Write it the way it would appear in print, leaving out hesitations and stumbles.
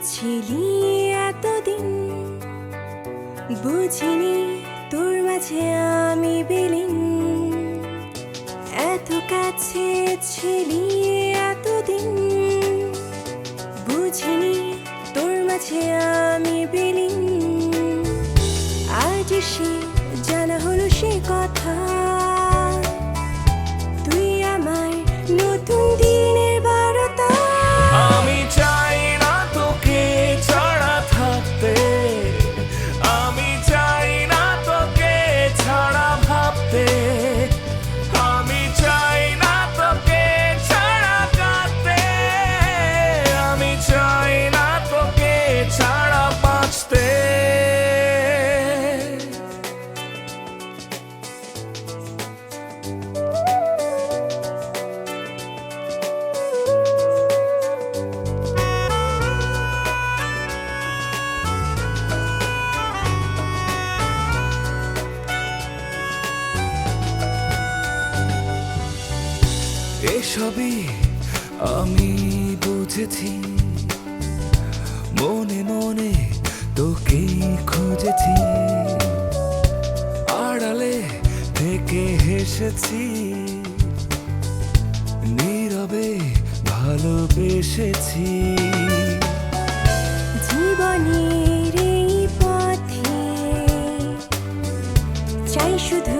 ছিলি এতদিন, বুঝিনি তোর মাঝে আমি বিলীন। এত কাছে ছিলি এতদিন, বুঝিনি তোর মাঝে আমি বিলীন। আজ সে জানা হলো সে কথা, তুই আমার নতুন দিনের বারতা। আমি চাই না তোকে ছাড়া থাকতে, আমি চাই না তোকে ছাড়া ভাবতে, আমি চাই না তোকে ছাড়া কাঁদতে, আমি চাই না তোকে ছাড়া বাঁচতে। এসবই আমি বুঝেছি, মনে মনে তোকে খুঁজেছি, আড়ালে থেকে হেসেছি, নীরবে ভালোবেসেছি। জীবনের এই পথে চাই শুধু